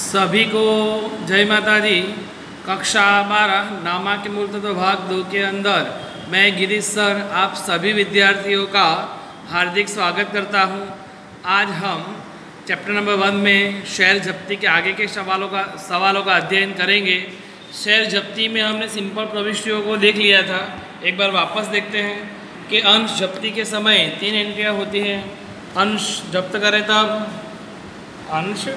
सभी को जय माता दी। कक्षा 12 नामा के मूल तत्व भाग 2 के अंदर मैं गिरीश सर आप सभी विद्यार्थियों का हार्दिक स्वागत करता हूं। आज हम चैप्टर नंबर 1 में शेयर जब्ती के आगे के सवालों का अध्ययन करेंगे। शेयर जब्ती में हमने सिंपल प्रविष्टियों को देख लिया था। एक बार वापस देखते हैं कि अंश जब्ती के समय 3 एंट्रियाँ होती हैं। अंश जब्त करें तब, अंश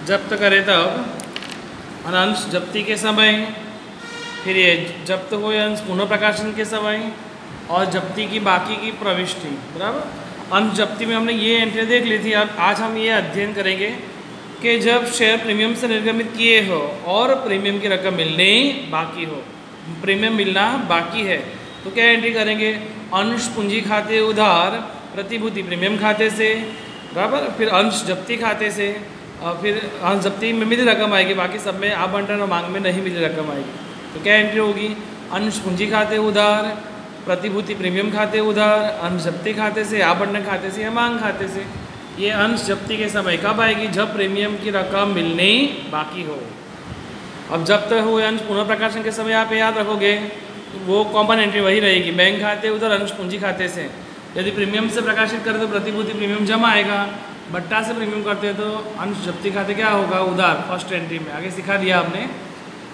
जब्त करें तब और अंश जब्ती के समय, फिर ये जब्त हुए अंश पुनः प्रकाशन के समय और जब्ती की बाकी की प्रविष्टि। बराबर। अंश जब्ती में हमने ये एंट्री देख ली थी। अब आज हम ये अध्ययन करेंगे कि जब शेयर प्रीमियम से निर्गमित किए हो और प्रीमियम की रकम मिलने बाकी हो, प्रीमियम मिलना बाकी है तो क्या एंट्री करेंगे। अंश पूंजी खाते उधार प्रतिभूति प्रीमियम खाते से, बराबर। फिर अंश जब्ती खाते से और फिर अंश जब्ती में मिली रकम आएगी, बाकी सब में आवंटन और मांग में नहीं मिली रकम आएगी। तो क्या एंट्री होगी। अंश पूंजी खाते उधार प्रतिभूति प्रीमियम खाते उधार, अंश जब्ती खाते से, आवंटन खाते से या मांग खाते से। ये अंश जब्ती के समय कब आएगी, जब प्रीमियम की रकम मिलने बाकी हो। अब जब्त हुए अंश पुनः प्रकाशन के समय आप याद रखोगे वो कॉमन एंट्री वही रहेगी, बैंक खाते उधर अंश पूंजी खाते से। यदि प्रीमियम से प्रकाशित करें तो प्रतिभूति प्रीमियम जमा आएगा, बट्टा से प्रीमियम करते हैं तो अंश जब्ती खाते क्या होगा, उधार। फर्स्ट एंट्री में आगे सिखा दिया आपने।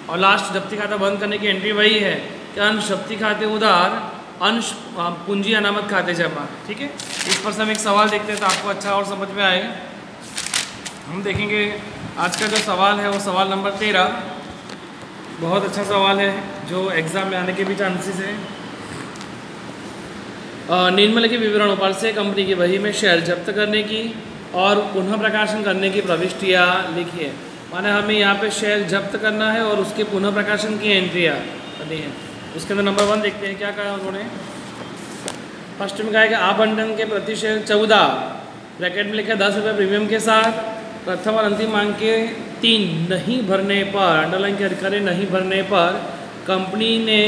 और लास्ट जब्ती खाता बंद करने की एंट्री वही है कि अंश जब्ती खाते उधार, अंश पूंजी अनामत खाते जमा। ठीक है। इस पर से हम एक सवाल देखते हैं तो आपको अच्छा और समझ में आए। हम देखेंगे आज का जो सवाल है वो सवाल नंबर 13। बहुत अच्छा सवाल है जो एग्जाम में आने के भी चांसेस है। निम्नलिखित विवरणों पर से कंपनी की बही में शेयर जब्त करने की और पुनः प्रकाशन करने की प्रविष्टियाँ लिखिए। माने हमें यहाँ पे शेयर जब्त करना है और उसके पुनः प्रकाशन की एंट्रियाँ करनी है। उसके अंदर नंबर 1 देखते हैं क्या कहा उन्होंने। फर्स्ट में कहा है कि आवंटन के प्रति शेयर 14, ब्रैकेट में लिखा 10 रुपये प्रीमियम के साथ, प्रथम और अंतिम मांग के 3 नहीं भरने पर, अंडरलाइन करें नहीं भरने पर कंपनी ने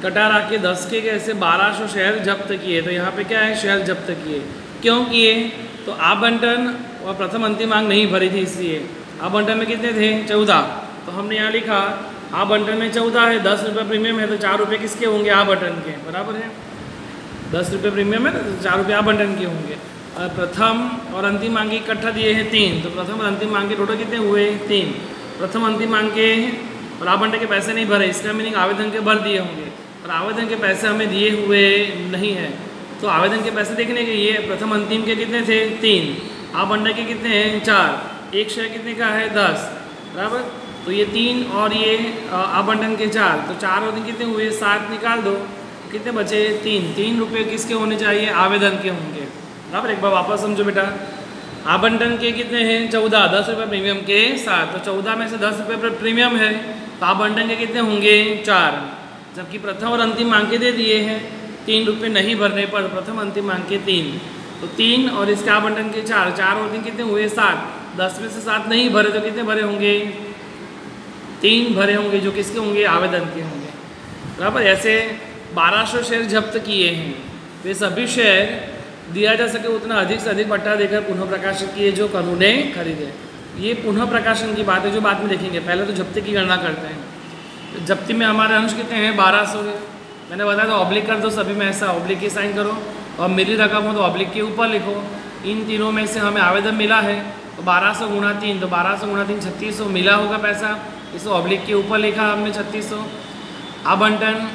कटारा के 10 के ऐसे 1200 शेयर जब्त किए। तो यहाँ पे क्या है, शेयर जब्त किए। क्यों किए, तो आवंटन और प्रथम अंतिम मांग नहीं भरी थी इसलिए। आवंटन में कितने थे, 14। तो हमने यहाँ लिखा आवंटन में 14 है, 10 रुपये प्रीमियम है तो 4 रुपये किसके होंगे, आवंटन के। बराबर है। 10 रुपये प्रीमियम है तो 4 रुपये आवंटन के होंगे। और प्रथम और अंतिम मांग इकट्ठा दिए हैं 3, तो प्रथम और अंतिम मांग के टोटल कितने हुए, 3। प्रथम अंतिम मांग के और आवंटन के पैसे नहीं भरे, इसका मीनिंग आवेदन के भर दिए होंगे और आवेदन के पैसे हमें दिए हुए नहीं है। तो आवेदन के पैसे देखने के ये प्रथम अंतिम के कितने थे, 3। आवंटन के कितने हैं, 4। एक शेयर कितने का है, 10। बराबर। तो ये 3 और ये आवंटन के 4, तो 4 और 3 कितने हुए, 7 निकाल दो, कितने बचे, 3 रुपये किसके होने चाहिए, आवेदन के होंगे। बराबर। एक बार वापस समझो बेटा। आवंटन के कितने हैं, 14, 10 रुपये प्रीमियम के साथ। तो 14 में से 10 रुपये प्रीमियम है तो आवंटन के कितने होंगे, 4। जबकि प्रथम और अंतिम मांग के दे दिए हैं 3 रुपये नहीं भरने पर, प्रथम अंतिम मांग के 3, तो 3 और इसके आवंटन के 4, 4 और 3 कितने हुए, 7। 10 में से 7 नहीं भरे तो कितने भरे होंगे, 3 भरे होंगे जो किसके होंगे, आवेदन के होंगे। बराबर। ऐसे 1200 शेयर जब्त किए हैं। वे सभी शेयर दिया जा सके उतना अधिक से अधिक बट्टा देकर पुनः प्रकाशन किए जो कानून ने खरीदे। ये पुनः प्रकाशन की बात है जो बाद में देखेंगे। पहले तो जब्ती की गणना करते हैं। जब्ती में हमारे अंश कितने हैं, 1200 है। मैंने बताया तो ऑब्लिक कर दो, सभी में ऐसा ऑब्लिक की साइन करो और मिली रकम हो तो ऑब्लिक के ऊपर लिखो। इन तीनों में से हमें आवेदन मिला है तो 1200 गुणा 3, तो 1200 गुणा 3 3600 मिला होगा पैसा, इसे ऑब्लिक के ऊपर लिखा हमने 3600। आवंटन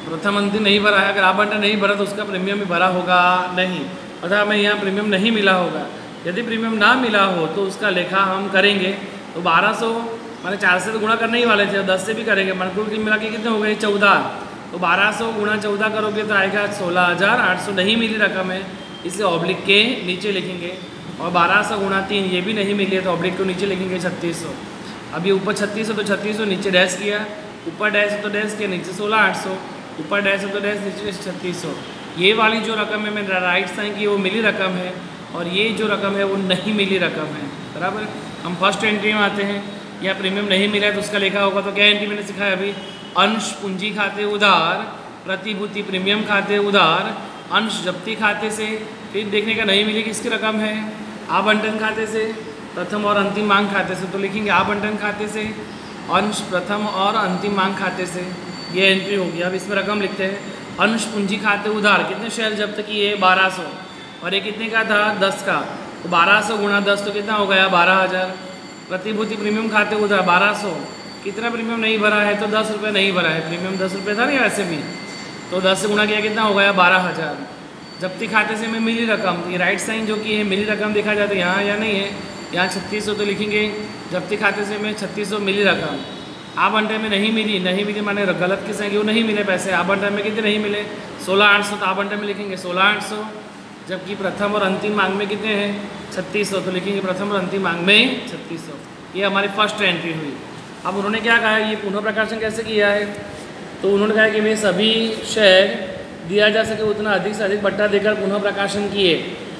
प्रथम अंतिम नहीं भरा है, अगर आवंटन नहीं भरा तो उसका प्रीमियम भी भरा होगा नहीं, अर्थात हमें यहाँ प्रीमियम नहीं मिला होगा। यदि प्रीमियम ना मिला हो तो उसका लेखा हम करेंगे। तो 1200 माने 4 से तो गुणा करने ही वाले थे, 10 से भी करेंगे, कुल मिला के कितने हो गए, 14। तो 1200 गुणा 14 करोगे तो आएगा 16,800। नहीं मिली रकम है इसलिए ऑब्लिक के नीचे लिखेंगे। और 1200 गुणा 3 ये भी नहीं मिली है तो ऑब्लिक को नीचे लिखेंगे 3600। अभी ऊपर 3600 तो 3600, नीचे डैश किया, ऊपर डैश है तो डैश किया, नीचे 16,800, ऊपर डैश है तो डैश, नीचे 3600। ये वाली जो रकम है मैंने राइट साइन की वो मिली रकम है और ये जो रकम है वो नहीं मिली रकम है। बराबर। हम फर्स्ट एंट्री में आते हैं। या प्रीमियम नहीं मिला है तो उसका लिखा होगा। तो क्या एंट्री मैंने सिखाया अभी, अंश पूंजी खाते उधार, प्रतिभूति प्रीमियम खाते उधार, अंश जब्ती खाते से। फिर देखने का नहीं मिली किसकी रकम है, आवंटन खाते से। प्रथम और अंतिम मांग खाते से, तो लिखेंगे आवंटन खाते से, अंश प्रथम और अंतिम मांग खाते से, ये एंट्री होगी। अब इसमें रकम लिखते हैं। अंश पूंजी खाते उधार कितने शेयर जब्त किए 1200, और ये कितने का था 10 का, तो 1200 गुणा 10 तो कितना हो गया 12,000। प्रतिभूति प्रीमियम खाते उधार 1200, कितना प्रीमियम नहीं भरा है तो 10 रुपये नहीं भरा है, प्रीमियम 10 रुपये था नहीं वैसे भी, तो 10 से गुणा किया कितना हो गया 12,000। जब्ती खाते से में मिली रकम, ये राइट साइन जो कि है मिली रकम देखा जाए तो यहाँ या नहीं है, यहाँ 3600 तो लिखेंगे जब्ती खाते से में 3600 मिली रकम। आवंटन में नहीं मिली माने गलत किस है, क्यों नहीं मिले पैसे, आवंटन में कितने नहीं मिले 16,800, तो आवंटन में लिखेंगे 16,800। जबकि प्रथम और अंतिम मांग में कितने हैं 3600, तो लिखेंगे प्रथम और अंतिम मांग में 3600। ये हमारी फर्स्ट एंट्री हुई। अब उन्होंने क्या कहा है, ये पुनः प्रकाशन कैसे किया है, तो उन्होंने कहा कि वे सभी शेयर दिया जा सके उतना अधिक से अधिक बट्टा देकर पुनः प्रकाशन किए।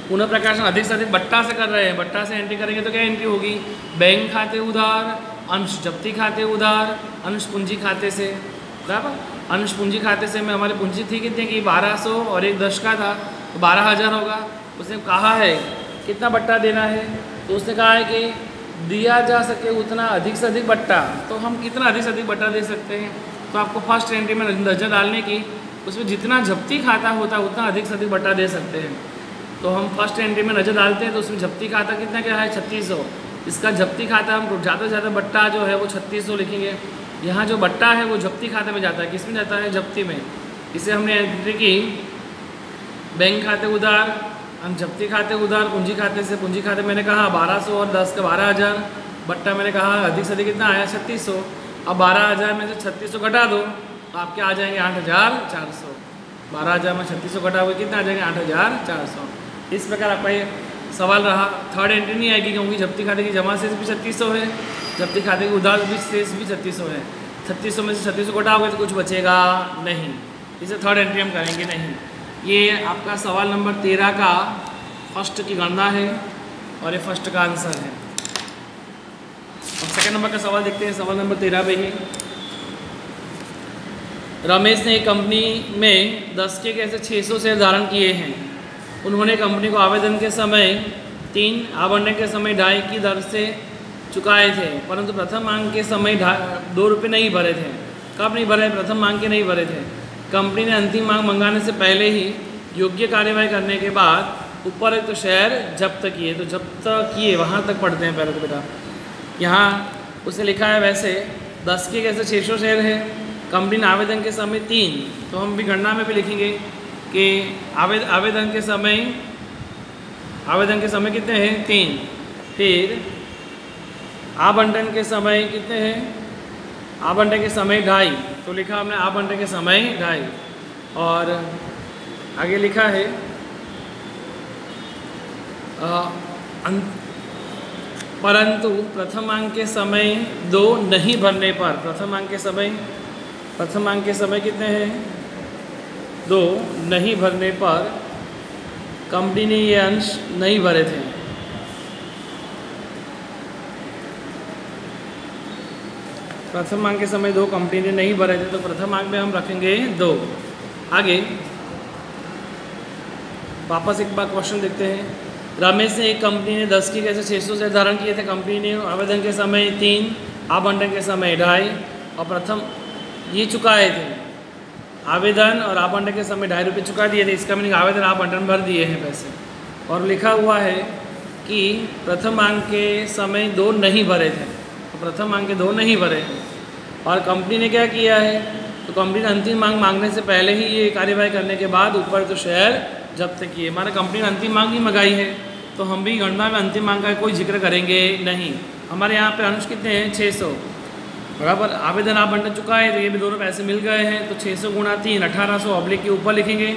पुनः प्रकाशन अधिक से अधिक बट्टा से कर रहे हैं, बट्टा से एंट्री करेंगे तो क्या एंट्री होगी, बैंक खाते उधार, अंश जब्ती खाते उधार, अंश पूंजी खाते से, बराबर। अंश पूंजी खाते से में हमारी पूंजी थी कितने की 1200 और एक 10 का था, तो 12,000 होगा। उसने कहा है कितना बट्टा देना है, तो उसने कहा है कि दिया जा सके उतना अधिक से अधिक बट्टा, तो हम कितना अधिक से अधिक बट्टा दे सकते हैं, तो आपको फर्स्ट एंट्री में नजर डालने की, उसमें जितना जब्ती खाता होता है उतना अधिक से अधिक बट्टा दे सकते हैं। तो हम फर्स्ट एंट्री में नजर डालते हैं, तो उसमें जब्ती खाता कितना क्या है 3600, इसका जब्ती खाता हम ज़्यादा से ज़्यादा बट्टा जो है वो 3600 लिखेंगे। यहाँ जो बट्टा है वो जब्ती खाते में जाता है, किस में जाता है जब्ती में। इसे हमने एंट्री की बैंक खाते उधार, हम जब्ती खाते उधार, पूंजी खाते से, पूंजी खाते मैंने कहा 1200 और 10 का 12,000, बट्टा मैंने कहा अधिक से अधिक कितना आया 3600। अब 12,000 में से 3600 घटा दो तो आपके आ जाएंगे 8,400। 12,000 में 3600 घटा हुए कितना आ जाएंगे 8,400। इस प्रकार आपका ये सवाल रहा। थर्ड एंट्री नहीं आएगी क्योंकि जब्ती खाते की जमा शेष भी 3600 है, जब्ती खाते की उधार भी शेष भी 3600 है। 3600 में से 3600 घटाओगे तो कुछ बचेगा नहीं, इसे थर्ड एंट्री हम करेंगे नहीं। ये आपका सवाल नंबर 13 का फर्स्ट की गणना है और ये फर्स्ट का आंसर है। अब सेकंड नंबर का सवाल देखते हैं, सवाल नंबर 13 पे ही। रमेश ने एक कंपनी में 10 के कैसे 600 शेयर धारण किए हैं। उन्होंने कंपनी को आवेदन के समय 3, आवंटन के समय 2.5 की दर से चुकाए थे, परंतु प्रथम मांग के समय 2 रुपये नहीं भरे थे। कब नहीं भरे, प्रथम मांग के नहीं भरे थे। कंपनी ने अंतिम मांग मंगाने से पहले ही योग्य कार्यवाही करने के बाद ऊपर तो शेयर जब्त किए, तो जब्त किए वहाँ तक पढ़ते हैं पहले तो बेटा। यहाँ उसने लिखा है वैसे 10 के कैसे 600 शेयर है, कंपनी ने आवेदन के समय 3, तो हम भी गणना में भी लिखेंगे कि आवेदन के समय कितने हैं 3, फिर आवंटन के समय कितने हैं, आवंटन के समय 2.5, तो लिखा हमने आवंटन के समय 2.5, और आगे लिखा है परंतु प्रथम मांग के समय 2 नहीं भरने पर, प्रथम मांग के समय कितने हैं 2 नहीं भरने पर कंपनी ने ये अंश नहीं भरे थे। प्रथम मांग के समय 2 कंपनी ने नहीं भरे थे, तो प्रथम मांग में हम रखेंगे 2। आगे वापस एक बार क्वेश्चन देखते हैं। रमेश ने एक कंपनी ने 10 की कैसे 600 शेयर धारण किए थे। कंपनी ने आवेदन के समय 3, आवंटन के समय 2.5 और प्रथम ये चुकाए थे। आवेदन और आवंटन के समय 2.5 रुपये चुका दिए थे, इसका मीनिंग आवेदन आवंटन भर दिए हैं पैसे। और लिखा हुआ है कि प्रथम मांग के समय 2 नहीं भरे थे, तो प्रथम मांग के 2 नहीं भरे हैं। और कंपनी ने क्या किया है, तो कंपनी ने अंतिम मांग मांगने से पहले ही ये कार्यवाही करने के बाद ऊपर तो शेयर जब्त किए। माने कंपनी ने अंतिम मांग ही मंगाई है, तो हम भी गणना में अंतिम मांग का कोई जिक्र करेंगे नहीं। हमारे यहाँ पे अंश कितने हैं 600, बराबर। आवेदन आवंटन चुका है तो ये भी दोनों पैसे मिल गए हैं, तो 600 गुणा 3 1800 ऑब्लिक के ऊपर लिखेंगे,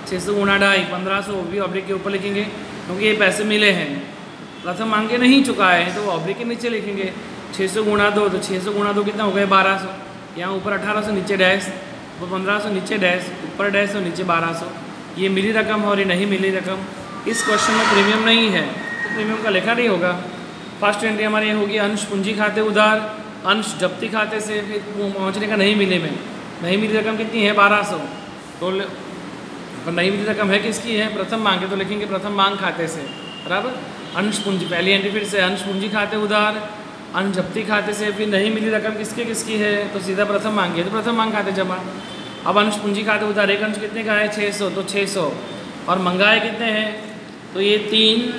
600 गुणा 2.5 1500 भी ऑब्लिक के ऊपर लिखेंगे, क्योंकि ये पैसे मिले हैं। प्रथम मांगे नहीं चुकाए हैं तो ऑब्लिक के नीचे लिखेंगे। 600 गुणा 2, तो 600 गुणा 2 कितना हो गया 1200, यहाँ ऊपर 1800 नीचे डैश, ऊपर 1500 नीचे डैश, ऊपर डैश और नीचे 1200। ये मिली रकम और ये नहीं मिली रकम। इस क्वेश्चन में प्रीमियम नहीं है तो प्रीमियम का लेखा नहीं होगा। फर्स्ट एंट्री हमारी ये होगी अंश पूंजी खाते उधार, अंश जब्ती खाते से, फिर पहुँचने का नहीं मिले में। नहीं मिली रकम कितनी है 1200, तो नहीं मिली रकम है किसकी है प्रथम मांग है, तो लिखेंगे प्रथम मांग खाते से, बराबर। अंश पूंजी, पहली एंट्री फिर से अंश पूंजी खाते उधार, अंश जब्ती खाते से फिर नहीं मिली रकम किसके किसकी है, तो सीधा प्रथम मांग है तो प्रथम मांग खाते जमा। अब अंश पूंजी खाते उधार, एक अंश कितने का है 600, तो 600 और मंगाए कितने हैं, तो ये 3,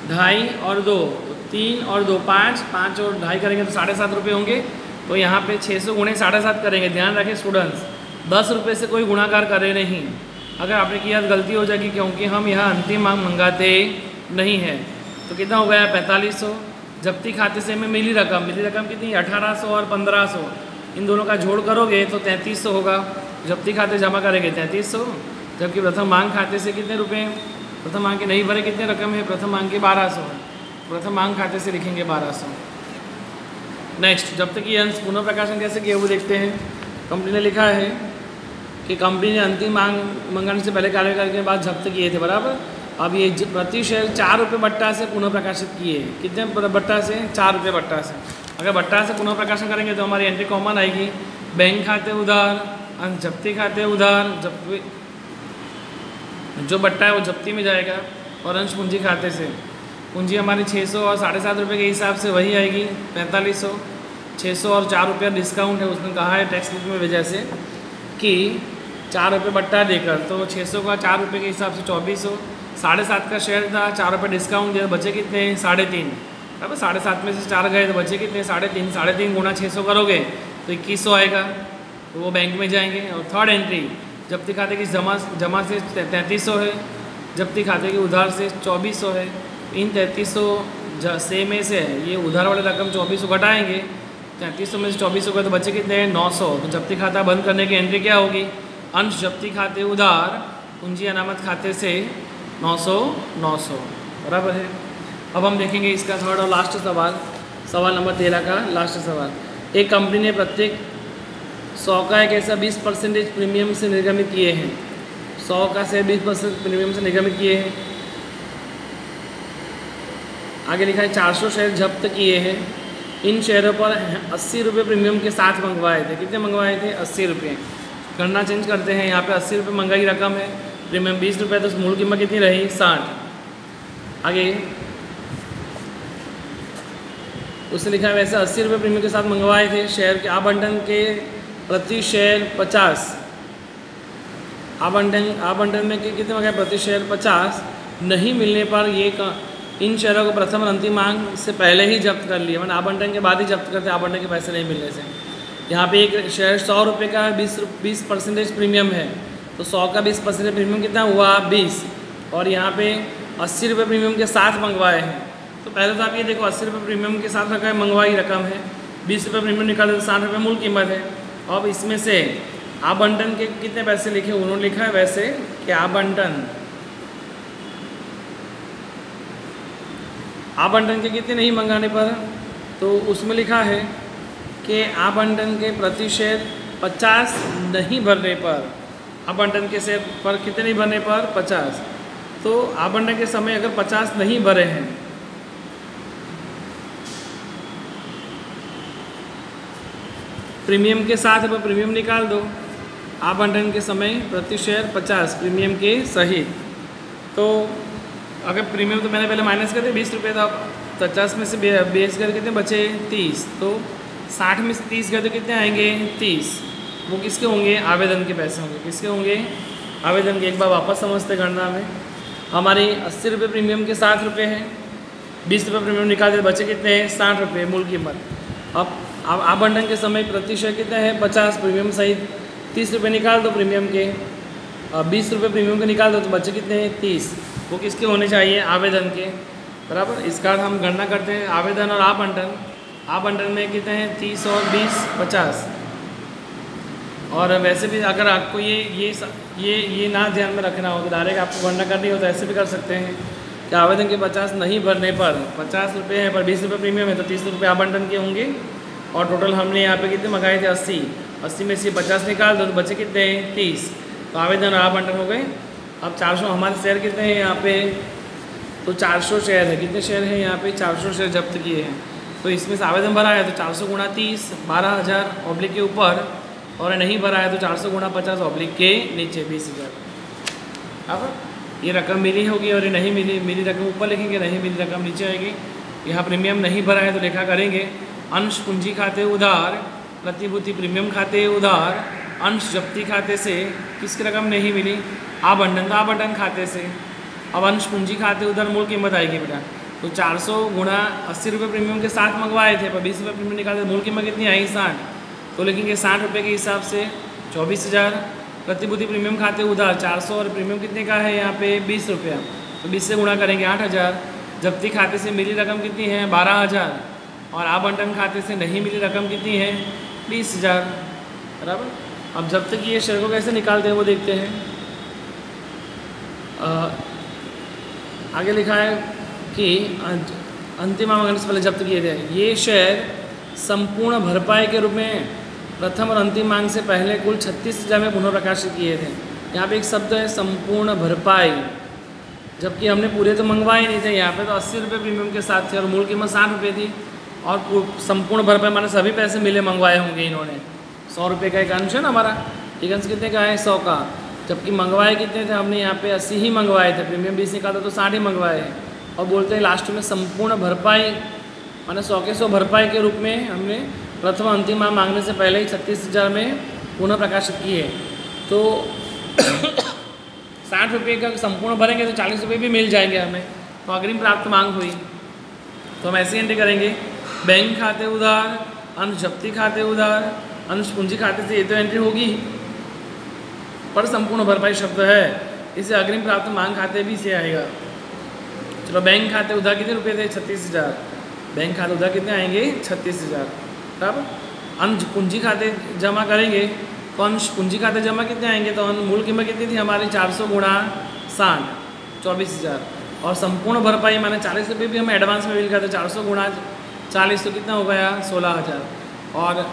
2.5 और 2, तो 3 और 2 5, 5 और 2.5 करेंगे तो 7.5 रुपये होंगे। तो यहाँ पे 600 गुणे 7.5 करेंगे। ध्यान रखें स्टूडेंट्स, 10 रुपये से कोई गुणाकार करे नहीं, अगर आपने किया तो गलती हो जाएगी, क्योंकि हम यहाँ अंतिम मांग मंगाते नहीं है। तो कितना हो गया 4500। जब्ती खाते से हमें मिली रकम कितनी 1800 और 1500, इन दोनों का जोड़ करोगे तो 3300 होगा। जब्ती खाते जमा करेंगे 3300, जबकि प्रथम मांग खाते से कितने रुपए, प्रथम मांग के नहीं भरे कितने रकम है, प्रथम मांग के 1200, प्रथम मांग खाते से लिखेंगे 1200। नेक्स्ट, जब तक ये अंश पुनः प्रकाशन कैसे किया वो देखते हैं। कंपनी ने लिखा है कि कंपनी ने अंतिम मांग मंगाने से पहले कार्यकाल के बाद जब्त किए थे, बराबर। अब ये प्रति शेयर 4 रुपये बट्टा से पुनः प्रकाशित किए, कितने बट्टा से, 4 रुपये बट्टा से। अगर बट्टा से पुनः प्रकाशन करेंगे तो हमारी एंट्री कॉमन आएगी, बैंक खाते उधार, अंश जब्ती खाते उधार, जो बट्टा है वो जब्ती में जाएगा, और अंश पूंजी खाते से पूंजी हमारी 600 और 7.5 रुपये के हिसाब से वही आएगी 4500। 600 और 4 रुपया डिस्काउंट है, उसने कहा है टेक्स्ट बुक में वजह से कि 4 रुपये बट्टा देकर, तो 600 का 4 रुपये के हिसाब से 2400, 7.5 का शेयर था, 4 रुपये डिस्काउंट दिया, बचे कितने 3.5, अब 7.5 में से 4 गए तो बचे कितने 3.5, 3.5 गुणा 600 करोगे तो 2100 आएगा, तो वो बैंक में जाएंगे। और थर्ड एंट्री, जब्ती खाते की जमा से 3300 है, जब्ती खाते के उधार से 2400 है। इन 3300 से में से ये उधार वाले रकम 2400 घटाएंगे, 3300 में से 2400 का तो बचे कितने हैं 900। तो जब्ती खाता बंद करने की एंट्री क्या होगी, अंश जब्ती खाते उधार, पूंजी अनामत खाते से 900, बराबर है। अब हम देखेंगे इसका थर्ड और लास्ट सवाल, सवाल नंबर 13 का लास्ट सवाल। एक कंपनी ने प्रत्येक 100 का एक ऐसा 20% प्रीमियम से निर्गमित किए हैं, 100 का से 20% प्रीमियम से निर्गमित किए हैं। आगे लिखा है 400 शेयर जब्त किए हैं, इन शेयरों पर 80 रुपये प्रीमियम के साथ मंगवाए थे। कितने मंगवाए थे 80 रुपये। गणना चेंज करते हैं, यहाँ पे 80 रुपये मंगाई रकम है, प्रीमियम 20 रुपये, तो मूल कीमत कितनी रही 60। आगे उसने लिखा है वैसे 80 रुपये प्रीमियम के साथ मंगवाए थे, शेयर के आवंटन के प्रति शेयर 50, आवंटन में कितने मंगाए प्रति शेयर 50, नहीं मिलने पर ये इन शेयरों को प्रथम और अंतिम मांग से पहले ही जब्त कर लिए, मैंने आवंटन के बाद ही जब्त करते, आवंटन के पैसे नहीं मिलने से। यहाँ पे एक शेयर 100 रुपये का 20% प्रीमियम है, तो 100 का 20% प्रीमियम कितना हुआ 20, और यहाँ पे 80 रुपये प्रीमियम के साथ मंगवाए हैं। तो पहले तो आप ये देखो 80 रुपये प्रीमियम के साथ रखा है, मंगवाई रकम है, 20 रुपये प्रीमियम निकाले तो 60 रुपये मूल कीमत है। अब इसमें से आवंटन के कितने पैसे लिखे, उन्होंने लिखा है वैसे कि आवंटन के कितने नहीं मंगाने पर, तो उसमें लिखा है कि आवंटन के प्रति शेयर 50 नहीं भरने पर, आवंटन के शेयर पर कितने नहीं भरने पर 50, तो आवंटन के समय अगर 50 नहीं भरे हैं, प्रीमियम के साथ अब प्रीमियम निकाल दो, आवंटन के समय प्रति शेयर 50 प्रीमियम के सहित। तो अगर प्रीमियम तो मैंने पहले माइनस करते 20 रुपये था, 50 में से बेस कर कितने बचे 30, तो 60 में से 30 गए तो कितने आएंगे 30, वो किसके होंगे आवेदन के पैसे होंगे, किसके होंगे आवेदन के। एक बार वापस समझते गणना में, हमारी 80 रुपये प्रीमियम के 60 रुपये हैं, 20 रुपये प्रीमियम निकाल दे बचे कितने हैं 60 रुपये मूल कीमत। अब आवंटन के समय प्रति शेयर कितने हैं 50 प्रीमियम सहित, 30 रुपये निकाल दो प्रीमियम के, 20 रुपये प्रीमियम के निकाल दो तो बचे कितने हैं 30, वो किसके होने चाहिए आवेदन के, बराबर। इसका हम गणना करते हैं आवेदन और आवंटन में कितने हैं 30 और 20 50। और वैसे भी अगर आपको ये ना ध्यान में रखना हो तो डायरेक्ट आपको गणना करनी हो तो ऐसे भी कर सकते हैं कि आवेदन के 50 नहीं भरने पर 50 रुपये है पर 20 रुपये प्रीमियम है, तो 30 रुपये आवंटन के होंगे, और टोटल हमने यहाँ पे कितने मंगाए थे 80 में से 50 निकाल दो तो बचे कितने 30, तो आवेदन और आवंटन हो गए। अब 400 हमारे शेयर कितने हैं यहाँ पे, तो 400 शेयर है, कितने शेयर हैं यहाँ पे 400 शेयर जब्त किए हैं, तो इसमें से आवेदन भरा है तो 400 गुणा 30 12,000 ऑब्लिक के ऊपर, और नहीं भरा है तो 400 गुणा 50 ऑब्लिक के नीचे 20,000। अब ये रकम मिली होगी और ये नहीं मिली, मिली रकम ऊपर लिखेंगे, नहीं मिली रकम नीचे आएगी। यहाँ प्रीमियम नहीं भरा है तो लेखा करेंगे। अंश पूंजी खाते उधार, प्रतिभूति प्रीमियम खाते उधार, अंश जब्ती खाते से किसकी रकम नहीं मिली, आवंटन, तो आवंटन खाते से। अब अंश पूंजी खाते उधार मूल कीमत आएगी बेटा, तो 400 गुणा 80 रुपये प्रीमियम के साथ मंगवाए थे, पर 20 रुपये प्रीमियम निकालते, मूल कीमत कितनी आई 60, तो लिखेंगे 60 रुपये के हिसाब से 24,000। प्रतिभूति प्रीमियम खाते उधार 400 और प्रीमियम कितने का है यहाँ पे 20 रुपया, तो 20 से गुणा करेंगे 8,000। जब्ती खाते से मिली रकम कितनी है 12,000 और आवंटन खाते से नहीं मिली रकम कितनी है 20,000, बराबर। अब जब्त किए शेयर को कैसे निकालते हैं वो देखते हैं। आगे लिखा है कि अंतिम मांगने से पहले जब्त किए थे ये शेयर संपूर्ण भरपाई के रूप में प्रथम और अंतिम मांग से पहले कुल 36,000 में पुनः प्रकाशित किए थे। यहाँ पे एक शब्द है संपूर्ण भरपाई, जबकि हमने पूरे तो मंगवाए नहीं थे। यहाँ पे तो 80 रुपये प्रीमियम के साथ थे और मूल कीमत 60 रुपये थी, और संपूर्ण भरपाई माने सभी पैसे मिले मंगवाए होंगे इन्होंने। 100 रुपये का एक अंश है ना हमारा, एक अंश कितने का है 100 का, जबकि मंगवाए कितने थे हमने यहाँ पे 80 ही मंगवाए थे, प्रीमियम 20 निकाला तो 60 ही मंगवाए हैं। और बोलते हैं लास्ट में संपूर्ण भरपाई माने 100 के 100 भरपाई के रूप में हमने प्रथम अंतिम मांग मांगने से पहले ही 36,000 में पुनः प्रकाशित किए। तो 60 रुपये का संपूर्ण भरेंगे तो 40 रुपये भी मिल जाएंगे हमें, तो अग्रिम प्राप्त मांग हुई। तो हम ऐसे एंट्री करेंगे, बैंक खाते उधार, अंश जब्ती खाते उधार, अंश पूंजी खाते से ये तो एंट्री होगी, पर संपूर्ण भरपाई शब्द है, इसे अग्रिम प्राप्त मांग खाते भी से आएगा। चलो बैंक खाते उधार कितने रुपये थे 36,000, बैंक खाते उधार कितने आएंगे 36,000, बराबर। अंश पूंजी खाते जमा करेंगे तो अंश पूंजी खाते जमा कितने आएंगे, तो मूल कीमत कितनी थी हमारी 400 गुणा 60 24,000, और संपूर्ण भरपाई माने 40 रुपये भी हमें एडवांस में मिल गया, तो 400 गुणा 40 तो कितना हो गया 16,000, और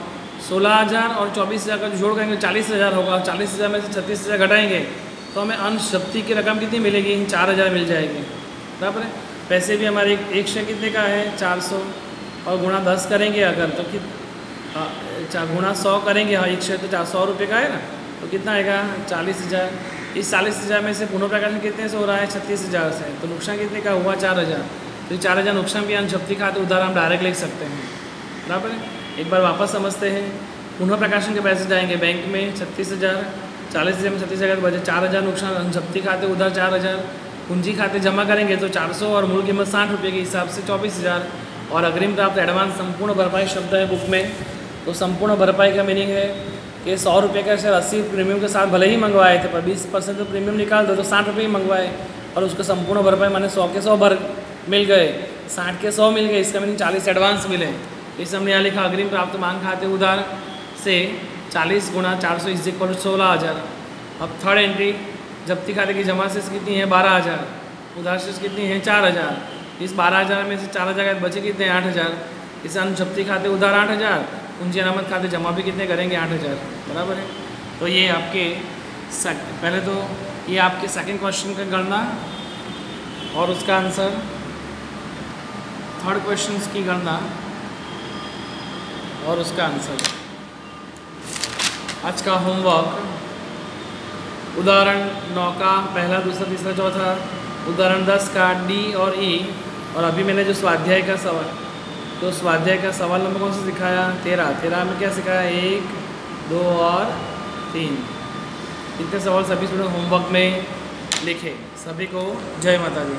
16,000 और 24,000 का जो जोड़ करेंगे 40,000 होगा। 40,000 में से 36,000 घटाएंगे तो हमें अंश जब्ती की रकम कितनी मिलेगी 4,000 मिल जाएगी, बराबर है। पैसे भी हमारे एक शेयर कितने का है 400, और गुणा 10 करेंगे अगर तो गुणा 100 करेंगे, हाँ एक शेयर तो 100 रुपये का है ना, तो कितना आएगा 40,000। इस 40,000 में से पुनः प्रकाशन कितने से हो रहा है 36,000 से, तो नुकसान कितने का हुआ 4,000, तो 4,000 नुकसान भी अंश जब्ती खाते उधार हम डायरेक्ट लिख सकते हैं, बराबर है। एक बार वापस समझते हैं, पुनः प्रकाशन के पैसे जाएंगे बैंक में 36,000, 40,000 में 36,000 बचे 4,000 नुकसान, अंश जब्ती खाते उधार 4,000, पूंजी खाते जमा करेंगे तो 400 और मूल कीमत 60 रुपये के हिसाब से 24,000, और अग्रिम प्राप्त एडवांस संपूर्ण भरपाई शब्द है बुक में। तो संपूर्ण भरपाई का मीनिंग है कि 100 रुपये का शेयर 80 प्रीमियम के साथ भले ही मंगवाए थे, पर 20% तो प्रीमियम निकाल दो तो 60 रुपये ही मंगवाए, और उसको संपूर्ण भरपाई माने 100 के 100 भर मिल गए, 60 के 100 मिल गए, इसका मीनिंग 40 एडवांस मिले। इस हमने यहाँ लिखा अग्रिम प्राप्त मांग खाते उधार से 40 गुणा 400 इज इक्वल टू 16,000। अब थर्ड एंट्री, जब्ती खाते की जमा शेष कितनी है 12,000, उधार शेष कितनी है 4,000, इस 12,000 में से 4,000 बचे कितने 8,000, इस अंश जब्ती खाते उधार 8,000, पूंजी अनामत खाते जमा भी कितने करेंगे 8,000, बराबर है। तो ये आपके पहले तो ये आपके सेकंड क्वेश्चन का गणना और उसका आंसर, थर्ड क्वेश्चन की गणना और उसका आंसर। आज का होमवर्क, उदाहरण 9 का पहला दूसरा तीसरा चौथा, उदाहरण 10 का डी और ई, और अभी मैंने जो स्वाध्याय का सवाल, तो स्वाध्याय का सवाल नंबर कौन सा सिखाया 13 में क्या सिखाया 1 2 और 3, इतने सवाल सभी स्टूडेंट होमवर्क में लिखे। सभी को जय माता दी।